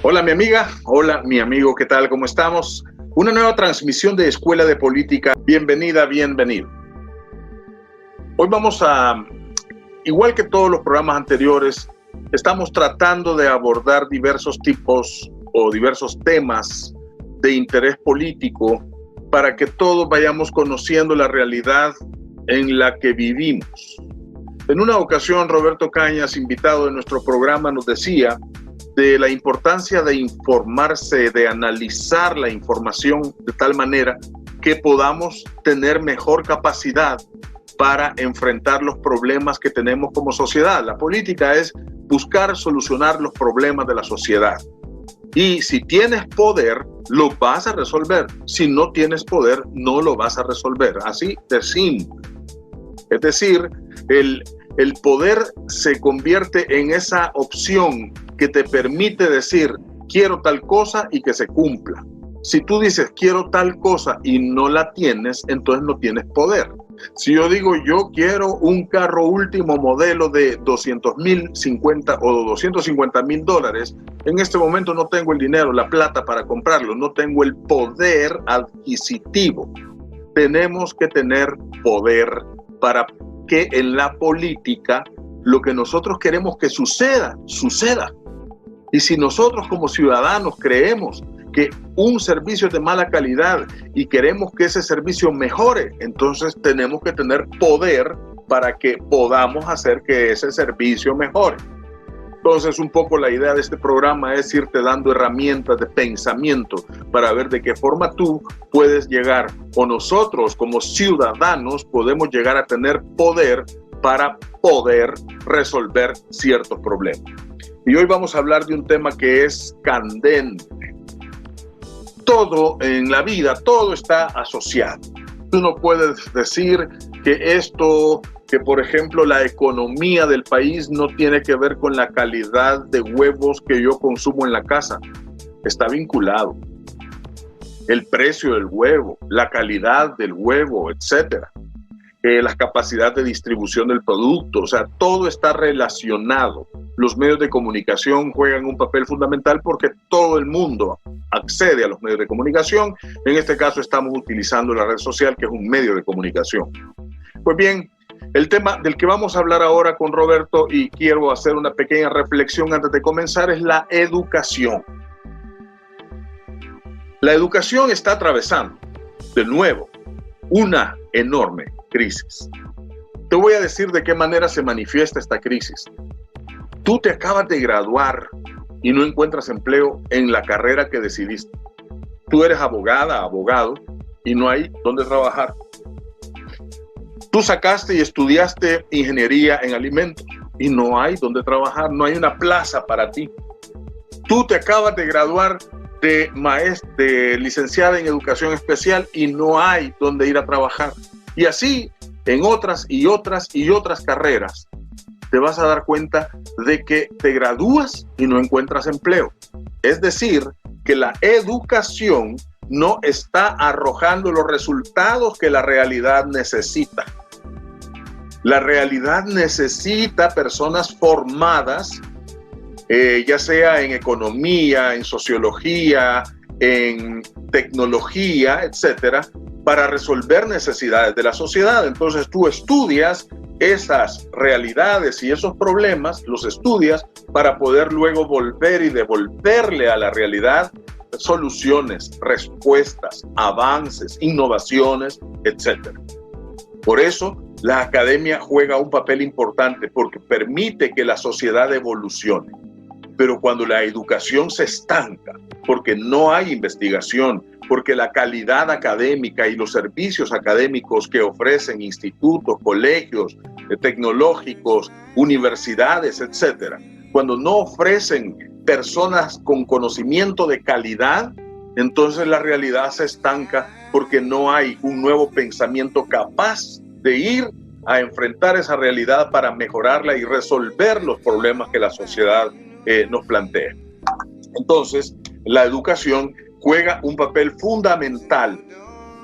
Hola mi amiga, hola mi amigo, ¿qué tal? ¿Cómo estamos? Una nueva transmisión de Escuela de Política. Bienvenida, bienvenido. Hoy vamos a, igual que todos los programas anteriores, estamos tratando de abordar diversos tipos o diversos temas de interés político para que todos vayamos conociendo la realidad en la que vivimos. En una ocasión, Roberto Cañas, invitado de nuestro programa, nos decía de la importancia de informarse, de analizar la información de tal manera que podamos tener mejor capacidad para enfrentar los problemas que tenemos como sociedad. La política es buscar solucionar los problemas de la sociedad. Y si tienes poder, lo vas a resolver. Si no tienes poder, no lo vas a resolver. Así de simple. Es decir, el poder se convierte en esa opción que te permite decir, quiero tal cosa y que se cumpla. Si tú dices, quiero tal cosa y no la tienes, entonces no tienes poder. Si yo digo, yo quiero un carro último modelo de 250 o $250,000, en este momento no tengo el dinero, la plata para comprarlo, no tengo el poder adquisitivo. Tenemos que tener poder para que en la política lo que nosotros queremos que suceda, suceda. Y si nosotros como ciudadanos creemos que un servicio es de mala calidad y queremos que ese servicio mejore, entonces tenemos que tener poder para que podamos hacer que ese servicio mejore. Entonces, un poco la idea de este programa es irte dando herramientas de pensamiento para ver de qué forma tú puedes llegar, o nosotros como ciudadanos podemos llegar a tener poder para poder resolver ciertos problemas. Y hoy vamos a hablar de un tema que es candente. Todo en la vida, todo está asociado. Tú no puedes decir que por ejemplo la economía del país no tiene que ver con la calidad de huevos que yo consumo en la casa. Está vinculado. El precio del huevo, la calidad del huevo, etcétera. Las capacidades de distribución del producto, o sea, todo está relacionado. Los medios de comunicación juegan un papel fundamental porque todo el mundo accede a los medios de comunicación. En este caso estamos utilizando la red social, que es un medio de comunicación. Pues bien, el tema del que vamos a hablar ahora con Roberto, y quiero hacer una pequeña reflexión antes de comenzar, es la educación. La educación está atravesando, de nuevo, una enorme crisis. Te voy a decir de qué manera se manifiesta esta crisis. Tú te acabas de graduar y no encuentras empleo en la carrera que decidiste. Tú eres abogada, abogado, y no hay dónde trabajar. Tú sacaste y estudiaste ingeniería en alimentos y no hay dónde trabajar, no hay una plaza para ti. Tú te acabas de graduar de licenciada en educación especial y no hay dónde ir a trabajar. Y así en otras y otras y otras carreras te vas a dar cuenta de que te gradúas y no encuentras empleo. Es decir, que la educación no está arrojando los resultados que la realidad necesita. La realidad necesita personas formadas, ya sea en economía, en sociología, en tecnología, etcétera, para resolver necesidades de la sociedad. Entonces tú estudias esas realidades y esos problemas, los estudias para poder luego volver y devolverle a la realidad soluciones, respuestas, avances, innovaciones, etcétera. Por eso la academia juega un papel importante porque permite que la sociedad evolucione. Pero cuando la educación se estanca, porque no hay investigación, porque la calidad académica y los servicios académicos que ofrecen institutos, colegios tecnológicos, universidades, etcétera, cuando no ofrecen personas con conocimiento de calidad, entonces la realidad se estanca porque no hay un nuevo pensamiento capaz de ir a enfrentar esa realidad para mejorarla y resolver los problemas que la sociedad nos plantea. Entonces, la educación juega un papel fundamental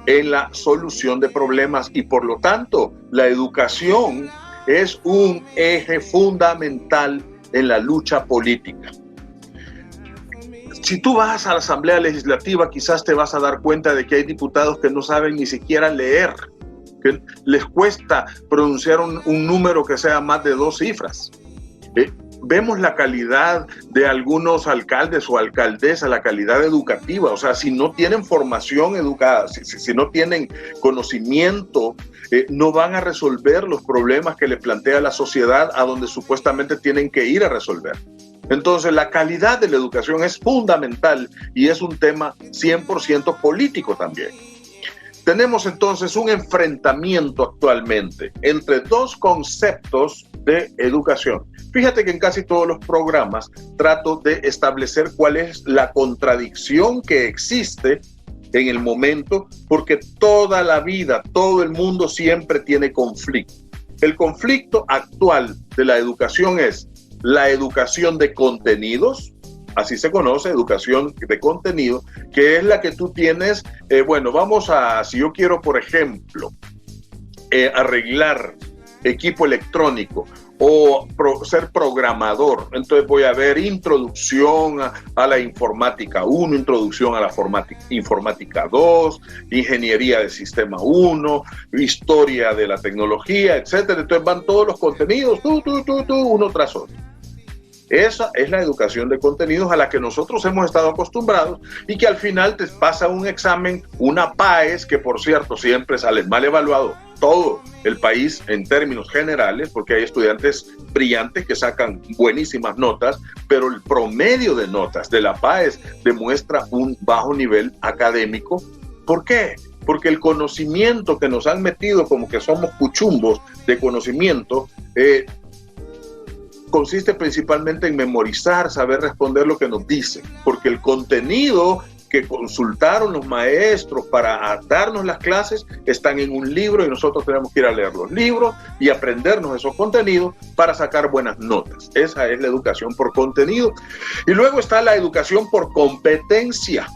en la solución de problemas y por lo tanto, la educación es un eje fundamental en la lucha política. Si tú vas a la Asamblea Legislativa, quizás te vas a dar cuenta de que hay diputados que no saben ni siquiera leer, que les cuesta pronunciar un número que sea más de 2 cifras. Vemos la calidad de algunos alcaldes o alcaldesas, la calidad educativa, o sea, si no tienen formación educada, si no tienen conocimiento, no van a resolver los problemas que le plantea la sociedad a donde supuestamente tienen que ir a resolver. Entonces, la calidad de la educación es fundamental y es un tema 100% político también. Tenemos entonces un enfrentamiento actualmente entre 2 conceptos de educación. Fíjate que en casi todos los programas trato de establecer cuál es la contradicción que existe en el momento, porque toda la vida, todo el mundo siempre tiene conflicto. El conflicto actual de la educación es la educación de contenidos, así se conoce, educación de contenido, que es la que tú tienes, si yo quiero, por ejemplo, arreglar equipo electrónico o ser programador, entonces voy a ver introducción a la informática 1, introducción a la informática 2, ingeniería de sistema 1, historia de la tecnología, etcétera. Entonces van todos los contenidos, uno tras otro. Esa es la educación de contenidos a la que nosotros hemos estado acostumbrados y que al final te pasa un examen, una PAES, que por cierto siempre sale mal evaluado todo el país en términos generales, porque hay estudiantes brillantes que sacan buenísimas notas, pero el promedio de notas de la PAES demuestra un bajo nivel académico. ¿Por qué? Porque el conocimiento que nos han metido como que somos cuchumbos de conocimiento, consiste principalmente en memorizar, saber responder lo que nos dicen, porque el contenido que consultaron los maestros para darnos las clases están en un libro y nosotros tenemos que ir a leer los libros y aprendernos esos contenidos para sacar buenas notas. Esa es la educación por contenido. Y luego está la educación por competencia.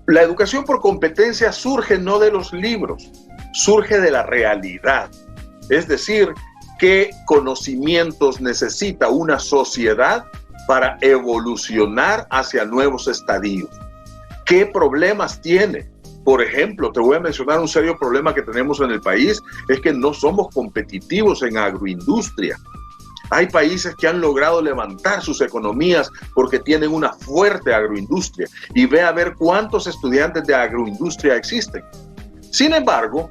La educación por competencia surge no de los libros, surge de la realidad. Es decir, ¿qué conocimientos necesita una sociedad para evolucionar hacia nuevos estadios? ¿Qué problemas tiene? Por ejemplo, te voy a mencionar un serio problema que tenemos en el país, es que no somos competitivos en agroindustria. Hay países que han logrado levantar sus economías porque tienen una fuerte agroindustria y ve a ver cuántos estudiantes de agroindustria existen. Sin embargo,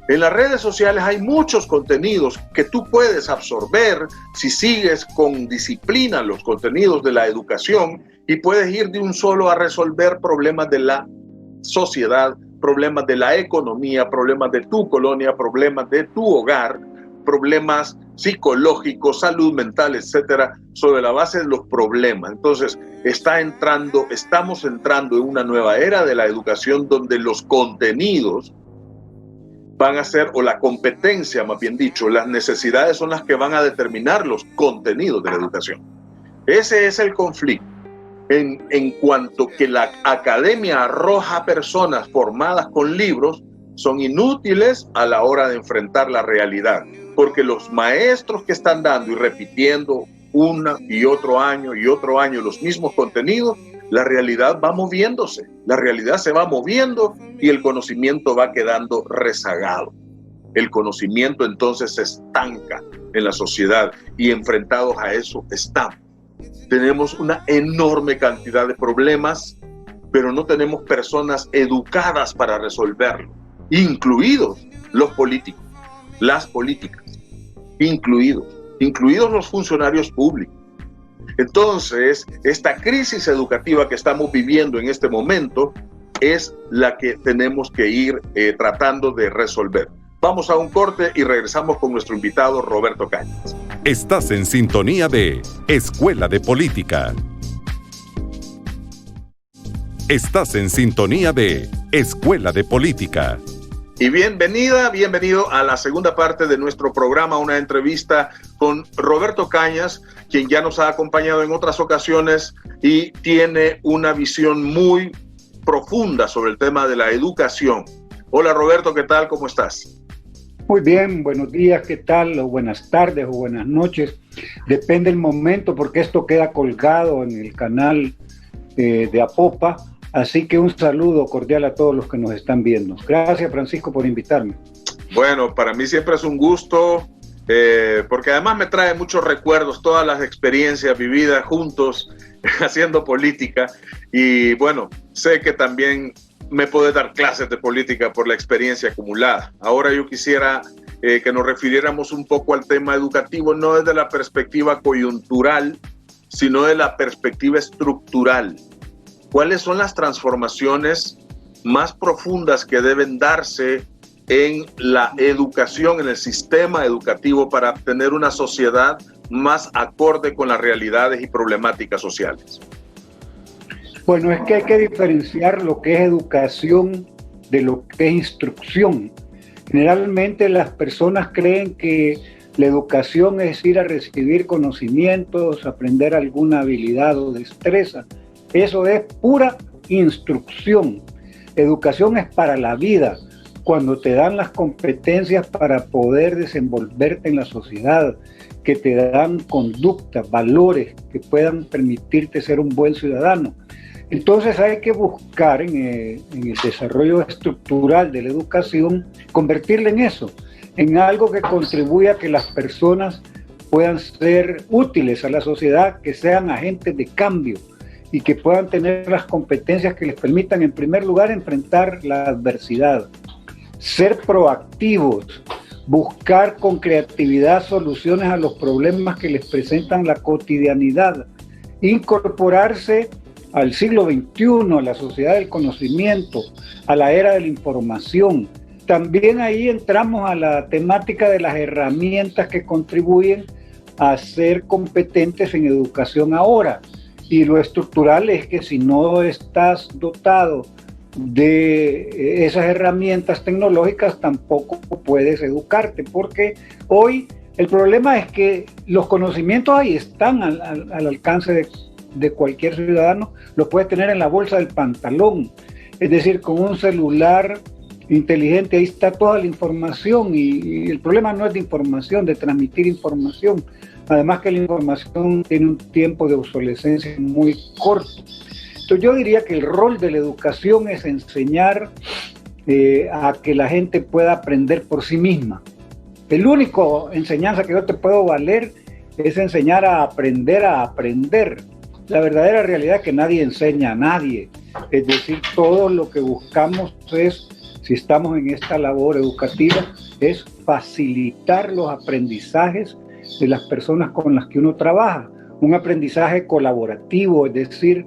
en las redes sociales hay muchos contenidos que tú puedes absorber si sigues con disciplina los contenidos de la educación y puedes ir de un solo a resolver problemas de la sociedad, problemas de la economía, problemas de tu colonia, problemas de tu hogar, problemas psicológicos, salud mental, etcétera, sobre la base de los problemas. Entonces, estamos entrando en una nueva era de la educación donde los contenidos van a ser, o la competencia, más bien dicho, las necesidades son las que van a determinar los contenidos de la educación. Ese es el conflicto. En cuanto que la academia arroja personas formadas con libros, son inútiles a la hora de enfrentar la realidad, porque los maestros que están dando y repitiendo una y otro año los mismos contenidos, la realidad va moviéndose, la realidad se va moviendo y el conocimiento va quedando rezagado. El conocimiento entonces se estanca en la sociedad y enfrentados a eso estamos. Tenemos una enorme cantidad de problemas, pero no tenemos personas educadas para resolverlo, incluidos los políticos, las políticas, incluidos los funcionarios públicos. Entonces, esta crisis educativa que estamos viviendo en este momento es la que tenemos que ir tratando de resolver. Vamos a un corte y regresamos con nuestro invitado Roberto Cañas. Estás en sintonía de Escuela de Política. Estás en sintonía de Escuela de Política. Y bienvenido a la segunda parte de nuestro programa, una entrevista con Roberto Cañas, quien ya nos ha acompañado en otras ocasiones y tiene una visión muy profunda sobre el tema de la educación. Hola Roberto, ¿qué tal? ¿Cómo estás? Muy bien, buenos días, ¿qué tal? O buenas tardes o buenas noches. Depende del momento porque esto queda colgado en el canal de Apopa. Así que un saludo cordial a todos los que nos están viendo. Gracias, Francisco, por invitarme. Bueno, para mí siempre es un gusto, porque además me trae muchos recuerdos, todas las experiencias vividas juntos haciendo política. Y bueno, sé que también me puede dar clases de política por la experiencia acumulada. Ahora yo quisiera que nos refiriéramos un poco al tema educativo, no desde la perspectiva coyuntural, sino de la perspectiva estructural. ¿Cuáles son las transformaciones más profundas que deben darse en la educación, en el sistema educativo para tener una sociedad más acorde con las realidades y problemáticas sociales? Bueno, es que hay que diferenciar lo que es educación de lo que es instrucción. Generalmente las personas creen que la educación es ir a recibir conocimientos, aprender alguna habilidad o destreza. Eso es pura instrucción. Educación es para la vida, cuando te dan las competencias para poder desenvolverte en la sociedad, que te dan conductas, valores que puedan permitirte ser un buen ciudadano. Entonces hay que buscar en el desarrollo estructural de la educación, convertirla en eso, en algo que contribuya a que las personas puedan ser útiles a la sociedad, que sean agentes de cambio y que puedan tener las competencias que les permitan, en primer lugar, enfrentar la adversidad, ser proactivos, buscar con creatividad soluciones a los problemas que les presentan la cotidianidad, incorporarse al siglo XXI, a la sociedad del conocimiento, a la era de la información. También ahí entramos a la temática de las herramientas que contribuyen a ser competentes en educación ahora. Y lo estructural es que si no estás dotado de esas herramientas tecnológicas, tampoco puedes educarte, porque hoy el problema es que los conocimientos ahí están al alcance de cualquier ciudadano, lo puede tener en la bolsa del pantalón, es decir, con un celular inteligente, ahí está toda la información y el problema no es de información, de transmitir información, además que la información tiene un tiempo de obsolescencia muy corto. Entonces yo diría que el rol de la educación es enseñar a que la gente pueda aprender por sí misma. El único enseñanza que yo te puedo valer es enseñar a aprender. La verdadera realidad es que nadie enseña a nadie. Es decir, todo lo que buscamos es, si estamos en esta labor educativa, es facilitar los aprendizajes de las personas con las que uno trabaja. Un aprendizaje colaborativo, es decir,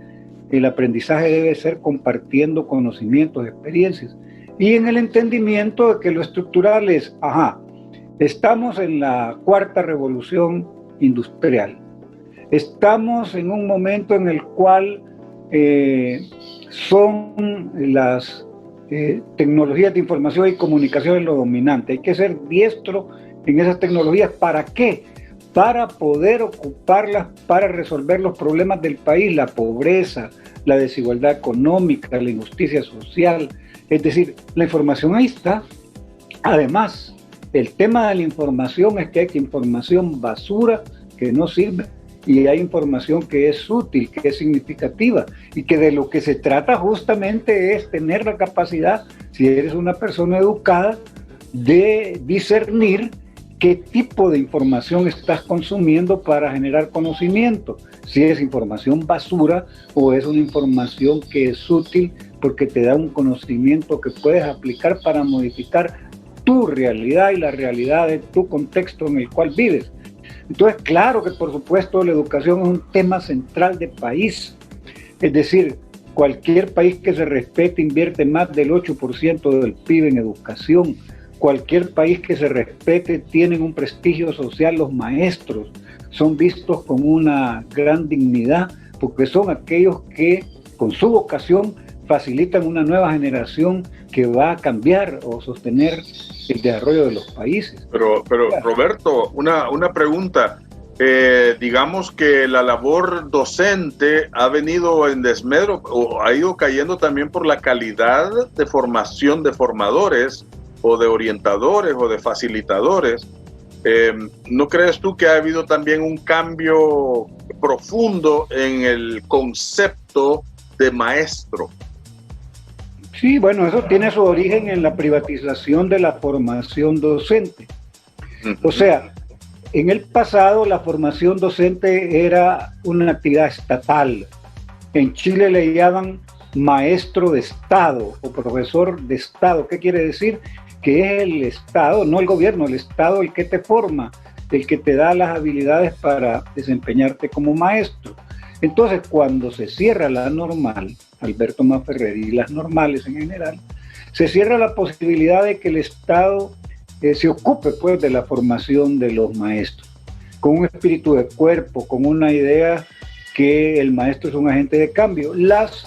el aprendizaje debe ser compartiendo conocimientos, experiencias. Y en el entendimiento de que lo estructural es, estamos en la cuarta revolución industrial. Estamos en un momento en el cual son las tecnologías de información y comunicación lo dominante. Hay que ser diestro en esas tecnologías. ¿Para qué? Para poder ocuparlas para resolver los problemas del país, la pobreza, la desigualdad económica, la injusticia social. Es decir, la información ahí está. Además, el tema de la información es que hay información basura que no sirve y hay información que es útil, que es significativa y que de lo que se trata justamente es tener la capacidad, si eres una persona educada, de discernir qué tipo de información estás consumiendo para generar conocimiento, si es información basura o es una información que es útil porque te da un conocimiento que puedes aplicar para modificar tu realidad y la realidad de tu contexto en el cual vives. Entonces, claro que por supuesto la educación es un tema central del país. Es decir, cualquier país que se respete invierte más del 8% del PIB en educación. Cualquier país que se respete tiene un prestigio social. Los maestros son vistos con una gran dignidad porque son aquellos que con su vocación facilitan una nueva generación que va a cambiar o sostener el desarrollo de los países. Pero Roberto, una pregunta. Digamos que la labor docente ha venido en desmedro o ha ido cayendo también por la calidad de formación de formadores o de orientadores o de facilitadores. ¿No crees tú que ha habido también un cambio profundo en el concepto de maestro? Sí, bueno, eso tiene su origen en la privatización de la formación docente. O sea, en el pasado la formación docente era una actividad estatal. En Chile le llaman maestro de Estado o profesor de Estado. ¿Qué quiere decir? Que es el Estado, no el gobierno, el Estado el que te forma, el que te da las habilidades para desempeñarte como maestro. Entonces, cuando se cierra la normal, Alberto Maferrer, y las normales en general, se cierra la posibilidad de que el Estado se ocupe pues de la formación de los maestros, con un espíritu de cuerpo, con una idea que el maestro es un agente de cambio. Las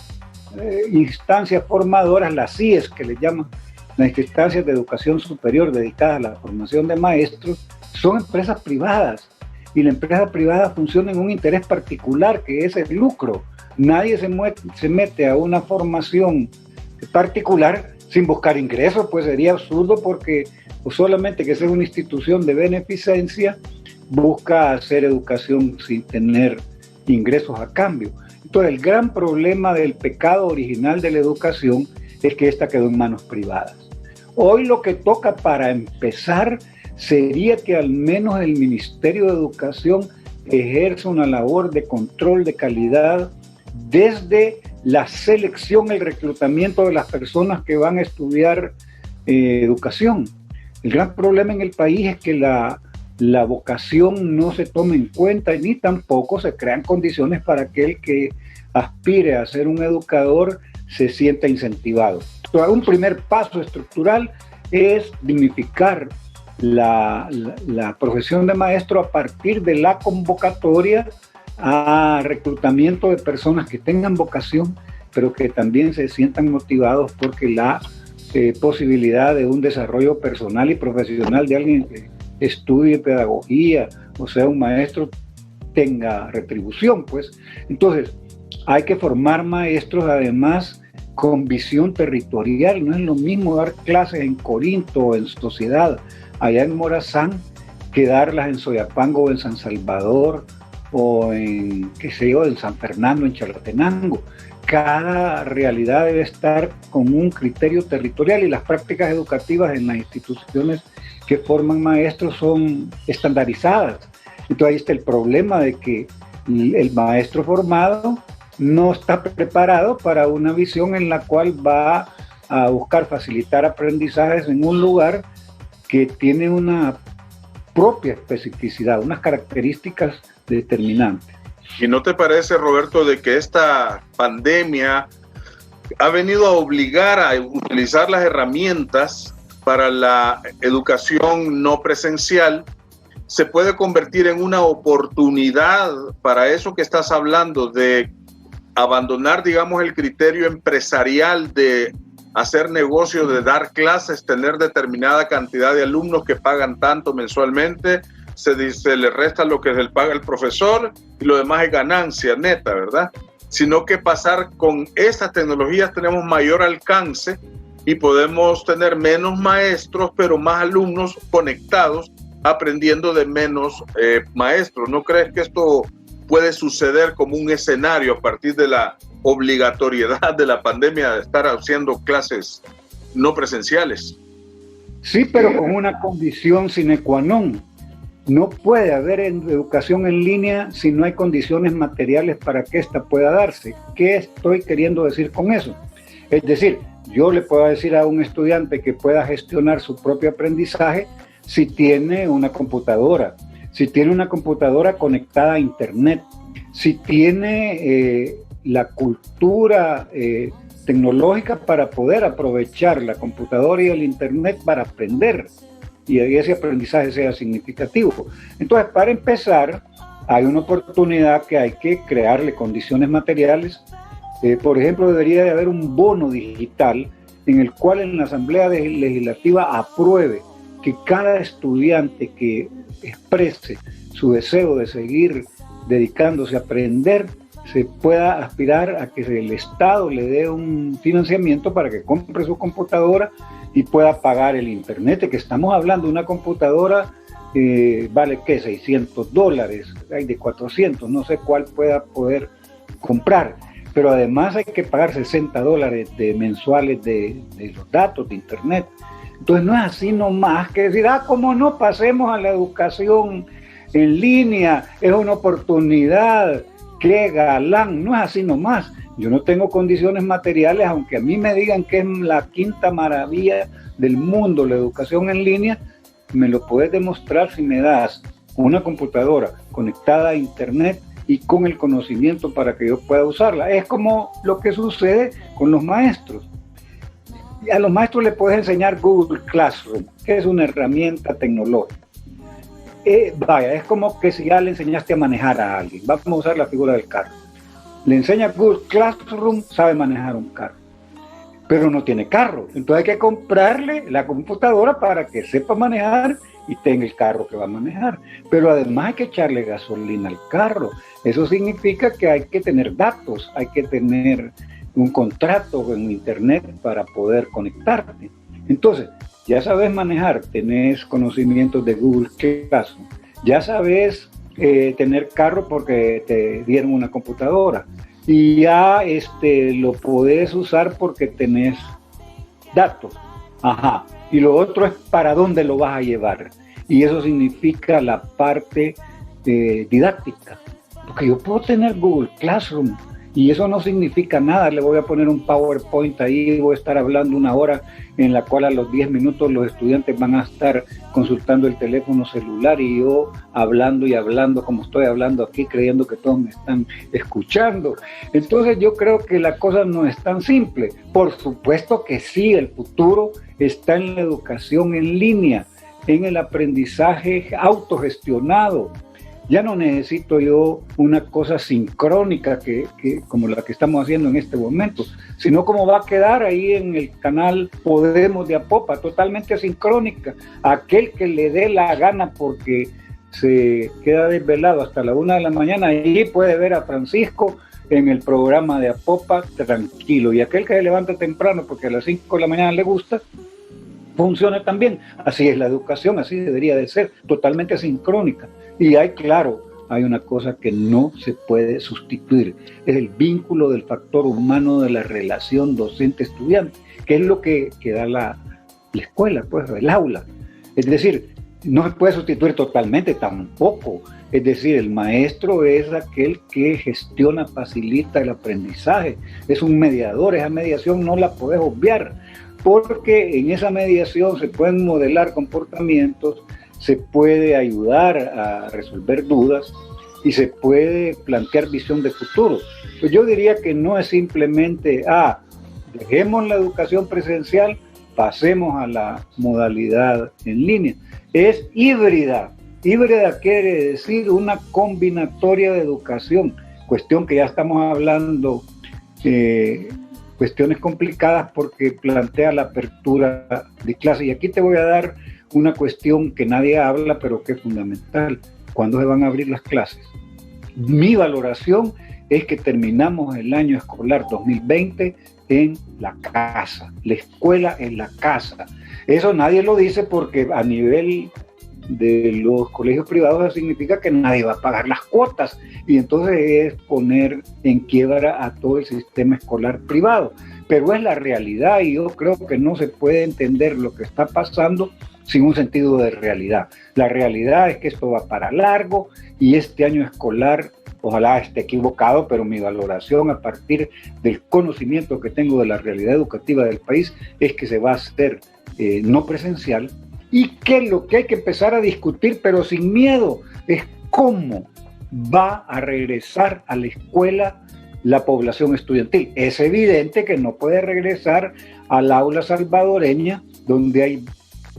instancias formadoras, las CIES que le llaman, las instancias de educación superior dedicadas a la formación de maestros, son empresas privadas, y la empresa privada funciona en un interés particular, que es el lucro. Nadie se mete a una formación particular sin buscar ingresos, pues sería absurdo, porque solamente que sea una institución de beneficencia busca hacer educación sin tener ingresos a cambio. Entonces, el gran problema del pecado original de la educación es que esta quedó en manos privadas. Hoy lo que toca para empezar sería que al menos el Ministerio de Educación ejerza una labor de control de calidad desde la selección, el reclutamiento de las personas que van a estudiar educación. El gran problema en el país es que la vocación no se toma en cuenta, ni tampoco se crean condiciones para que el que aspire a ser un educador se sienta incentivado. Entonces, un primer paso estructural es dignificar la profesión de maestro a partir de la convocatoria a reclutamiento de personas que tengan vocación, pero que también se sientan motivados porque la posibilidad de un desarrollo personal y profesional de alguien que estudie pedagogía, o sea, un maestro, tenga retribución, pues. Entonces, hay que formar maestros además con visión territorial. No es lo mismo dar clases en Corinto o en Sociedad, allá en Morazán, que darlas en Soyapango o en San Salvador o en, qué sé yo, en San Fernando, en Chalatenango. Cada realidad debe estar con un criterio territorial, y las prácticas educativas en las instituciones que forman maestros son estandarizadas. Entonces ahí está el problema de que el maestro formado no está preparado para una visión en la cual va a buscar facilitar aprendizajes en un lugar que tiene una propia especificidad, unas características determinantes. ¿Y no te parece, Roberto, de que esta pandemia ha venido a obligar a utilizar las herramientas para la educación no presencial? Se puede convertir en una oportunidad para eso que estás hablando, de abandonar, digamos, el criterio empresarial de hacer negocio, de dar clases, tener determinada cantidad de alumnos que pagan tanto mensualmente, se le resta lo que se le paga el profesor y lo demás es ganancia neta, ¿verdad? Sino que pasar con estas tecnologías tenemos mayor alcance y podemos tener menos maestros, pero más alumnos conectados, aprendiendo de menos maestros. ¿No crees que esto puede suceder como un escenario a partir de la obligatoriedad de la pandemia de estar haciendo clases no presenciales? Sí, pero con una condición sine qua non. No puede haber educación en línea si no hay condiciones materiales para que ésta pueda darse. ¿Qué estoy queriendo decir con eso? Es decir, yo le puedo decir a un estudiante que pueda gestionar su propio aprendizaje si tiene una computadora, si tiene una computadora conectada a Internet, si tiene la cultura tecnológica para poder aprovechar la computadora y el Internet para aprender y ese aprendizaje sea significativo. Entonces, para empezar, hay una oportunidad que hay que crearle condiciones materiales. Por ejemplo, debería de haber un bono digital en el cual en la Asamblea Legislativa apruebe que cada estudiante que exprese su deseo de seguir dedicándose a aprender se pueda aspirar a que el Estado le dé un financiamiento para que compre su computadora y pueda pagar el Internet, que estamos hablando de una computadora vale ¿qué? $600, hay de 400, no sé cuál pueda poder comprar, pero además hay que pagar $60 de mensuales de los datos de Internet. Entonces no es así nomás que decir, ¿cómo no? Pasemos a la educación en línea, es una oportunidad, qué galán. No es así nomás. Yo no tengo condiciones materiales, aunque a mí me digan que es la quinta maravilla del mundo la educación en línea, me lo puedes demostrar si me das una computadora conectada a Internet y con el conocimiento para que yo pueda usarla. Es como lo que sucede con los maestros. A los maestros les puedes enseñar Google Classroom, que es una herramienta tecnológica. Es como que si ya le enseñaste a manejar a alguien. Vamos a usar la figura del carro. Le enseña Google Classroom, sabe manejar un carro, pero no tiene carro. Entonces hay que comprarle la computadora para que sepa manejar y tenga el carro que va a manejar. Pero además hay que echarle gasolina al carro. Eso significa que hay que tener datos, hay que tener un contrato en Internet para poder conectarte. Entonces, ya sabes manejar, tenés conocimientos de Google Classroom, ya sabes tener carro porque te dieron una computadora y ya lo podés usar porque tenés datos. Ajá. Y lo otro es para dónde lo vas a llevar. Y eso significa la parte didáctica. Porque yo puedo tener Google Classroom y eso no significa nada. Le voy a poner un PowerPoint ahí y voy a estar hablando una hora en la cual a los 10 minutos los estudiantes van a estar consultando el teléfono celular y yo hablando y hablando como estoy hablando aquí, creyendo que todos me están escuchando. Entonces yo creo que la cosa no es tan simple. Por supuesto que sí, el futuro está en la educación en línea, en el aprendizaje autogestionado. Ya no necesito yo una cosa sincrónica que como la que estamos haciendo en este momento, sino como va a quedar ahí en el canal Podemos de Apopa, totalmente sincrónica. Aquel que le dé la gana porque se queda desvelado hasta la 1 de la mañana, ahí puede ver a Francisco en el programa de Apopa tranquilo. Y aquel que se levanta temprano porque a las 5 de la mañana le gusta, funciona también. Así es la educación, así debería de ser, totalmente sincrónica. Y hay una cosa que no se puede sustituir, es el vínculo del factor humano de la relación docente-estudiante, que es lo que da la escuela, pues, el aula. Es decir, no se puede sustituir totalmente tampoco. Es decir, el maestro es aquel que gestiona, facilita el aprendizaje, es un mediador. Esa mediación no la puedes obviar, porque en esa mediación se pueden modelar comportamientos, se puede ayudar a resolver dudas y se puede plantear visión de futuro. Pues yo diría que no es simplemente, dejemos la educación presencial, pasemos a la modalidad en línea. Es híbrida. Híbrida quiere decir una combinatoria de educación, cuestión que ya estamos hablando, cuestiones complicadas porque plantea la apertura de clase. Y aquí te voy a dar una cuestión que nadie habla, pero que es fundamental. ¿Cuándo se van a abrir las clases? Mi valoración es que terminamos el año escolar 2020 en la casa, la escuela en la casa. Eso nadie lo dice porque a nivel de los colegios privados eso significa que nadie va a pagar las cuotas y entonces es poner en quiebra a todo el sistema escolar privado. Pero es la realidad y yo creo que no se puede entender lo que está pasando sin un sentido de realidad. La realidad es que esto va para largo y este año escolar, ojalá esté equivocado, pero mi valoración a partir del conocimiento que tengo de la realidad educativa del país es que se va a hacer no presencial, Y que lo que hay que empezar a discutir, pero sin miedo, es cómo va a regresar a la escuela la población estudiantil. Es evidente que no puede regresar al aula salvadoreña, donde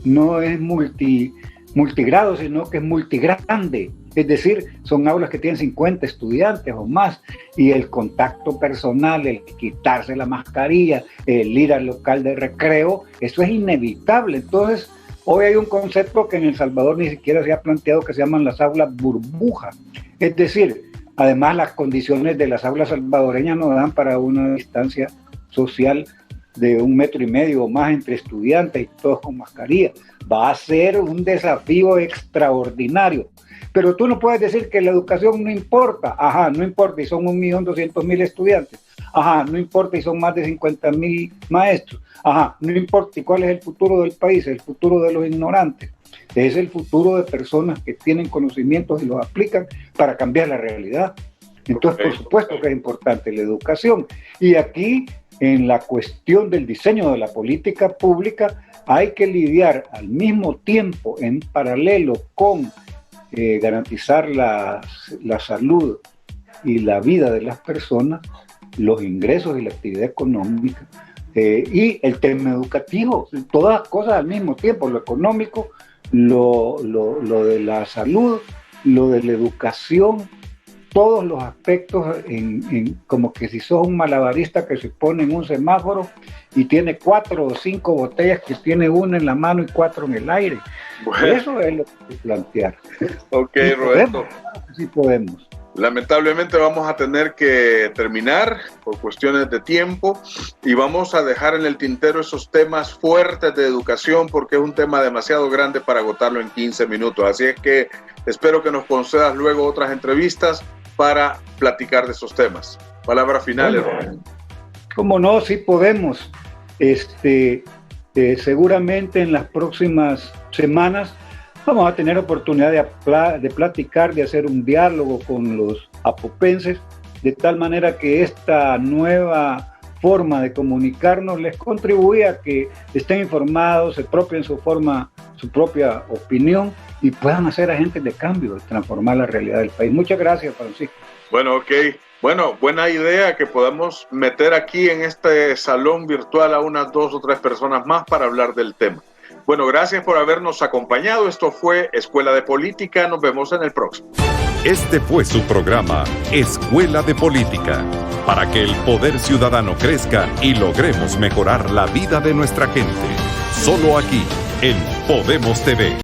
no es multigrado, sino que es multigrande. Es decir, son aulas que tienen 50 estudiantes o más, y el contacto personal, el quitarse la mascarilla, el ir al local de recreo, eso es inevitable. Entonces, hoy hay un concepto que en El Salvador ni siquiera se ha planteado, que se llaman las aulas burbuja. Es decir, además las condiciones de las aulas salvadoreñas no dan para una distancia social de 1,5 metros o más entre estudiantes y todos con mascarilla. Va a ser un desafío extraordinario. Pero tú no puedes decir que la educación no importa. Ajá, no importa y son 1.200.000 estudiantes. Ajá, no importa y son más de 50.000 maestros. Ajá, no importa y cuál es el futuro del país, el futuro de los ignorantes. Es el futuro de personas que tienen conocimientos y los aplican para cambiar la realidad. Entonces, por supuesto que es importante la educación. Y aquí, en la cuestión del diseño de la política pública, hay que lidiar al mismo tiempo, en paralelo con garantizar la salud y la vida de las personas, los ingresos y la actividad económica, y el tema educativo, todas las cosas al mismo tiempo, lo económico, lo de la salud, lo de la educación, todos los aspectos, como que si sos un malabarista que se pone en un semáforo y tiene 4 o 5 botellas, que tiene una en la mano y 4 en el aire. Bueno. Eso es lo que hay que plantear. Ok, Roberto. Sí podemos. Lamentablemente vamos a tener que terminar por cuestiones de tiempo y vamos a dejar en el tintero esos temas fuertes de educación, porque es un tema demasiado grande para agotarlo en 15 minutos. Así es que espero que nos concedas luego otras entrevistas para platicar de esos temas. Palabras finales, Roberto. Cómo no, sí podemos. Seguramente en las próximas semanas vamos a tener oportunidad de platicar, de hacer un diálogo con los apopenses, de tal manera que esta nueva forma de comunicarnos les contribuya a que estén informados, se apropien su propia opinión y puedan ser agentes de cambio, de transformar la realidad del país. Muchas gracias, Francisco. Bueno, ok. Bueno, buena idea que podamos meter aquí en este salón virtual a unas 2 o 3 personas más para hablar del tema. Bueno, gracias por habernos acompañado. Esto fue Escuela de Política. Nos vemos en el próximo. Este fue su programa, Escuela de Política, para que el poder ciudadano crezca y logremos mejorar la vida de nuestra gente. Solo aquí, en Podemos TV.